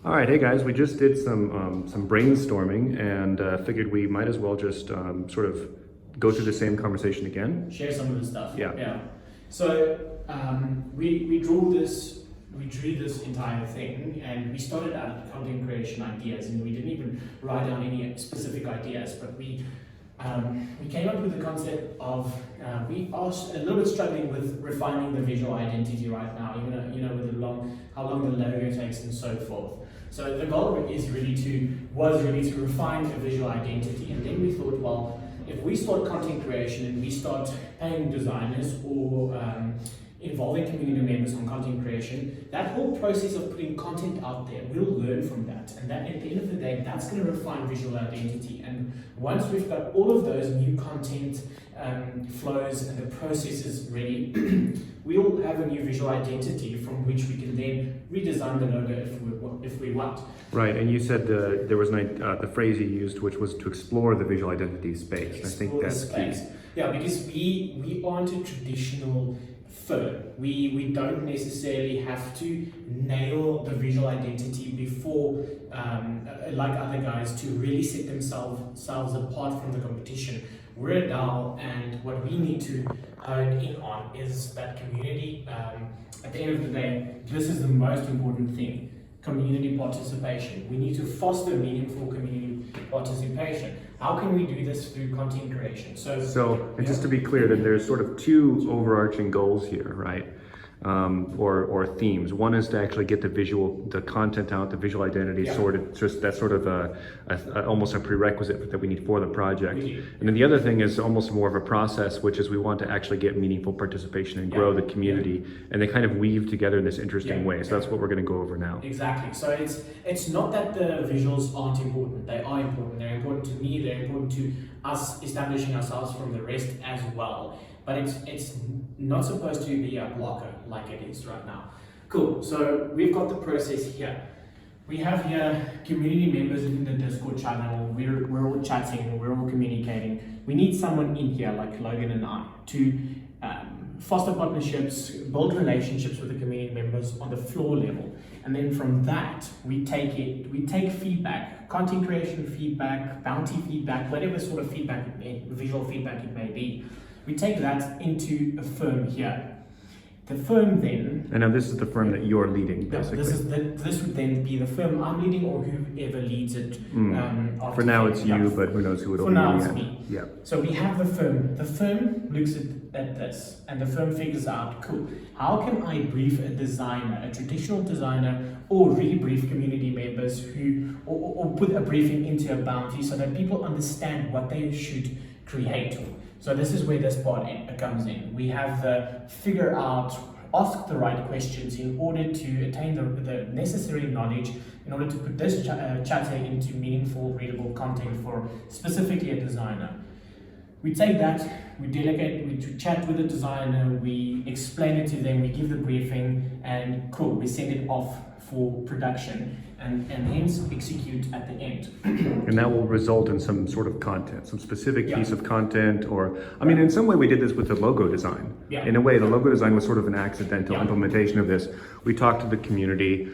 All right, hey guys, we just did some brainstorming and figured we might as well just sort of go through the same conversation again. Share some of the stuff. Yeah. Yeah. So we drew this entire thing, and we started out at content creation ideas, and we didn't even write down any specific ideas, but we came up with the concept of we are a little bit struggling with refining the visual identity right now, with how long the logo takes and so forth. So the goal was really to refine a visual identity, and then we thought, well, if we start content creation and we start paying designers or involving community members on content creation, that whole process of putting content out there, we'll learn from that. And that, at the end of the day, that's going to refine visual identity. And once we've got all of those new content flows and the processes ready, we'll have a new visual identity from which we can then redesign the logo if we want. Right, and you said there was the phrase you used, which was to explore the visual identity space. I think that's key. Yeah, because we aren't a traditional firm. We don't necessarily have to nail the visual identity before, like other guys, to really set themselves apart from the competition. We're a DAO, and what we need to hone in on is that community. At the end of the day, this is the most important thing: community participation. We need to foster meaningful community participation. How can we do this through content creation? And just to be clear, then there's sort of two overarching goals here, right? Or themes. One is to actually get the content out, the visual identity sorted. Just that's sort of almost a prerequisite that we need for the project. And then the other thing is almost more of a process, which is we want to actually get meaningful participation and grow the community, and they kind of weave together in this interesting way. So that's what we're going to go over now. Exactly. So it's not that the visuals aren't important. They are important. They're important to me. They're important to us establishing ourselves from the rest as well. But it's not supposed to be a blocker like it is right now. Cool, so we've got the process here. We have here community members in the Discord channel. We're all chatting, we're all communicating. We need someone in here like Logan and I to foster partnerships, build relationships with the community members on the floor level. And then from that, we take feedback, content creation feedback, bounty feedback, whatever sort of feedback visual feedback it may be. We take that into a firm here. The firm then... And now this is the firm that you're leading, basically. This would then be the firm I'm leading, or whoever leads it. For now it's you, but who knows who it'll be. For now it's me. Yeah. So we have the firm. The firm looks at this, and the firm figures out, cool, how can I brief a designer, a traditional designer, or rebrief community members or put a briefing into a bounty so that people understand what they should create. So this is where this part comes in. We have the figure out, ask the right questions in order to attain the necessary knowledge in order to put this chatter into meaningful, readable content for specifically a designer. We take that, we delegate, we chat with the designer, we explain it to them, we give the briefing, and cool, we send it off for production and hence execute at the end. And that will result in some sort of content, some specific piece of content, or, I mean, in some way we did this with the logo design. Yeah. In a way, the logo design was sort of an accidental implementation of this. We talked to the community,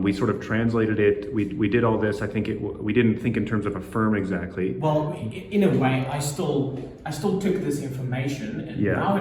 we sort of translated it, we did all this. I think we didn't think in terms of a firm exactly. Well, in a way, I still took this information, and now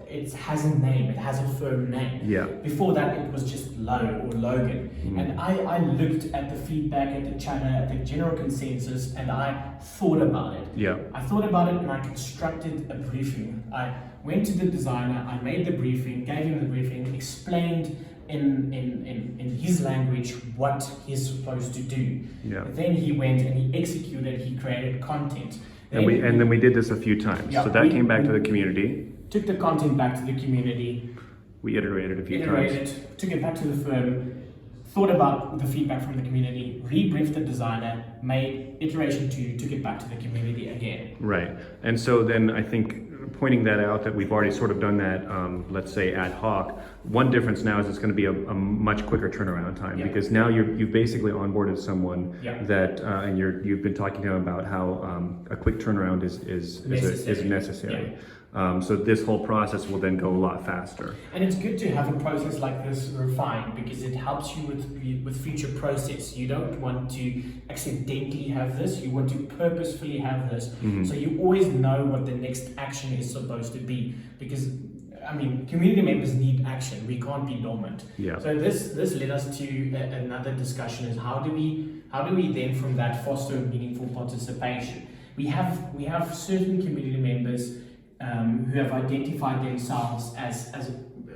it has a name, it has a firm name. Yeah. Before that, it was just Louw or Logan. And I looked at the feedback, at the chatter, at the general consensus, and I thought about it. Yeah. I thought about it and I constructed a briefing. I went to the designer, I made the briefing, gave him the briefing, explained in his language what he's supposed to do. Yeah. Then he went and he executed, he created content. And then we did this a few times. So that came back to the community. Took the content back to the community. We iterated a few times. Took it back to the firm, thought about the feedback from the community, rebriefed the designer, made iteration 2, took it back to the community again. Right. And so then I think pointing that out, that we've already sort of done that, let's say ad hoc, one difference now is it's going to be a much quicker turnaround time, because now you've basically onboarded someone that, and you've been talking to them about how a quick turnaround is necessary. So this whole process will then go a lot faster. And it's good to have a process like this refined because it helps you with future process. You don't want to accidentally have this, you want to purposefully have this. So you always know what the next action is supposed to be, because I mean, community members need action. We can't be dormant. Yeah. So this led us to another discussion: is how do we then from that foster meaningful participation? We have certain community members who have identified themselves as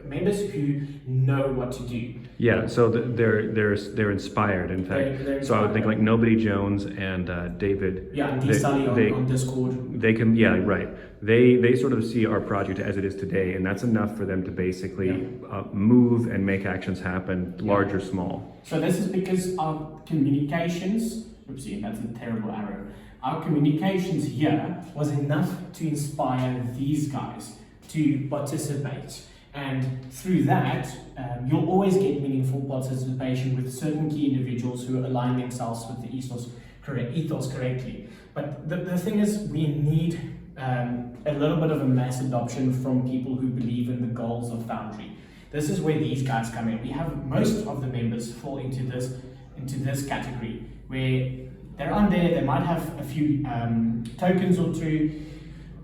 members who know what to do. Yeah, so they're inspired. In fact, They're so I would think inspired. like Nobody Jones and David. Yeah, and they- Sally they- on Discord. They can, yeah, right. They sort of see our project as it is today, and that's enough for them to basically move and make actions happen, large or small. So this is because our communications, oopsie, that's a terrible arrow. Our communications here was enough to inspire these guys to participate. And through that, you'll always get meaningful participation with certain key individuals who align themselves with the ethos correctly. But the thing is, we need a little bit of a mass adoption from people who believe in the goals of Foundry. This is where these guys come in. We have most of the members fall into this category, where they're on there, they might have a few tokens or two,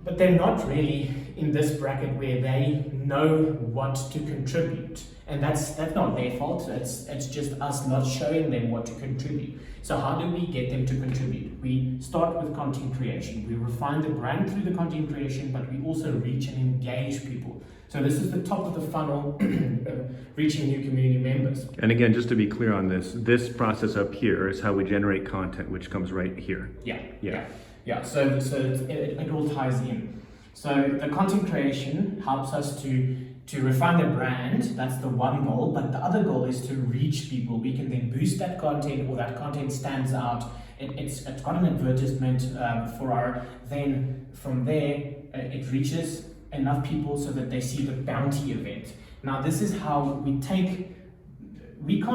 but they're not really in this bracket where they know what to contribute. And that's not their fault, it's just us not showing them what to contribute. So how do we get them to contribute? We start with content creation. We refine the brand through the content creation, but we also reach and engage people. So this is the top of the funnel, reaching new community members. And again, just to be clear on this process up here is how we generate content, which comes right here. Yeah. So it all ties in. So the content creation helps us to refine the brand. That's the one goal. But the other goal is to reach people. We can then boost that content, or that content stands out. It's got an advertisement for our. Then from there, it reaches enough people so that they see the bounty event. Now this is how we can't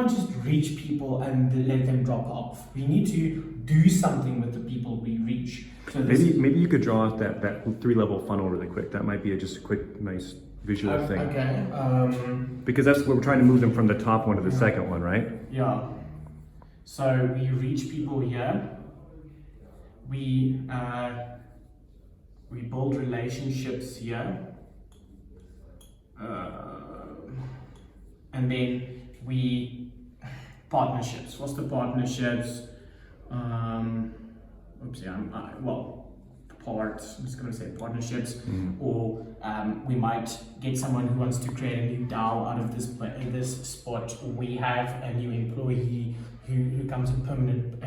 just reach people and let them drop off. We need to do something with the people we reach. So Maybe you could draw out that 3-level funnel really quick. That might be just a quick, nice visual thing. Okay. Because that's we're trying to move them from the top one to the second one, right? Yeah. So we reach people here. We build relationships here, and then partnerships. What's the partnerships? Parts. I'm just going to say partnerships, or we might get someone who wants to create a new DAO out of this spot. Or we have a new employee who becomes a permanent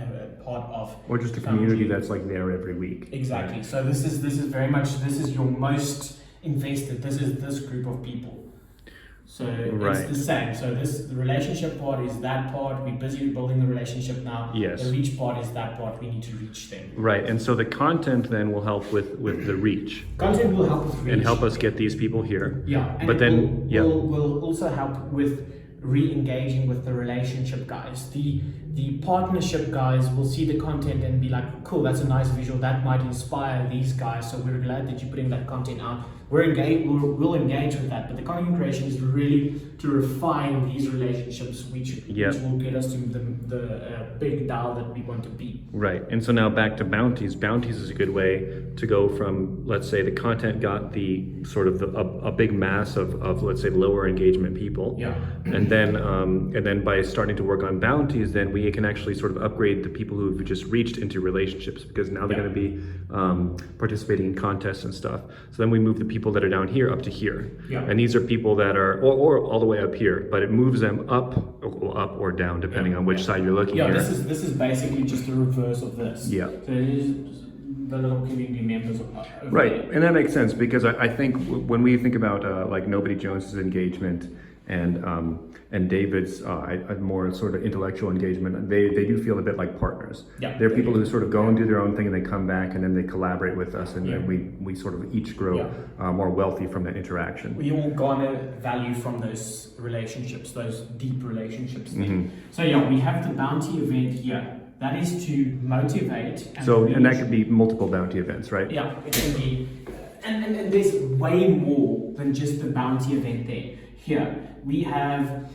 part of. Or just a community that's like there every week. Exactly. Right. So this is very much, this is your most invested. This is this group of people. So it's the same. So the relationship part is that part. We're busy building the relationship now. Yes. The reach part is that part. We need to reach them. Right. And so the content then will help with the reach. Content will help with reach. And help us get these people here. Yeah. And but then will also help with re-engaging with the relationship guys. The partnership guys will see the content and be like, cool, that's a nice visual, that might inspire these guys, so we're glad that you're putting that content out. We'll engage with that, but the content creation is really to refine these relationships, which will get us to the big DAO that we want to be. Right. And so now back to bounties. Bounties is a good way to go from, let's say, the content got the sort of a big mass of let's say lower engagement people. Yeah. And then by starting to work on bounties, then we can actually sort of upgrade the people who've just reached into relationships, because now they're going to be participating in contests and stuff. So then we move the people that are down here up to here. Yeah. And these are people that are, or all the way up here, but it moves them up or down depending on which side you're looking at. Yeah, this is basically just the reverse of this. Yeah. So it is the little community members right, and that makes sense, because I think when we think about like Nobody Jones's engagement and David's more sort of intellectual engagement, they do feel a bit like partners. Yeah. They're people who sort of go and do their own thing and they come back and then they collaborate with us, and then we sort of each grow more wealthy from that interaction. We all garner value from those relationships, those deep relationships. Mm-hmm. So we have the bounty event here. That is to motivate. And that could be multiple bounty events, right? Yeah, it can be. And there's way more than just the bounty event there. Here we have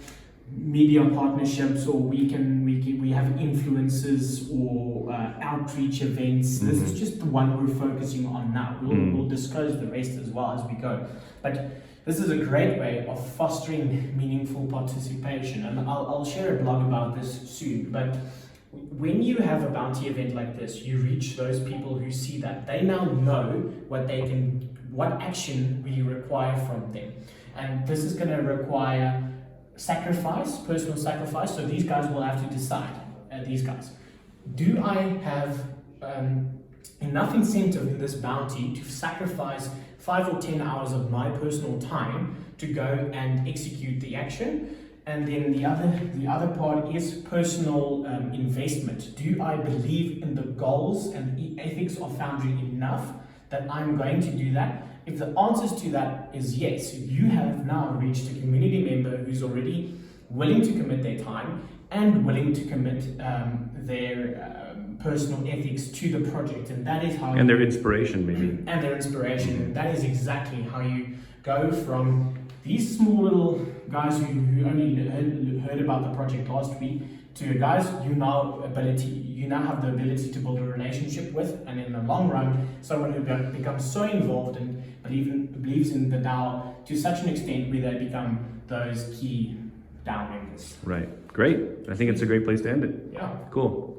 media partnerships, or we have influencers or outreach events. This is just the one we're focusing on now. We'll disclose the rest as well as we go. But this is a great way of fostering meaningful participation, and I'll share a blog about this soon. But when you have a bounty event like this, you reach those people who see that. They now know what action we require from them. And this is going to require sacrifice, personal sacrifice. So these guys will have to decide, do I have enough incentive in this bounty to sacrifice 5 or 10 hours of my personal time to go and execute the action? And then the other part is personal investment. Do I believe in the goals and the ethics of Foundry enough that I'm going to do that? If the answers to that is yes, you have now reached a community member who's already willing to commit their time and willing to commit their personal ethics to the project. And that is how... And their inspiration, maybe. And their inspiration. And that is exactly how you go from these small little guys who only heard about the project last week to guys you now have the ability to build a relationship with, and in the long run, someone who becomes so involved and believes in the DAO to such an extent where they become those key DAO members. Right. Great. I think it's a great place to end it. Yeah. Cool.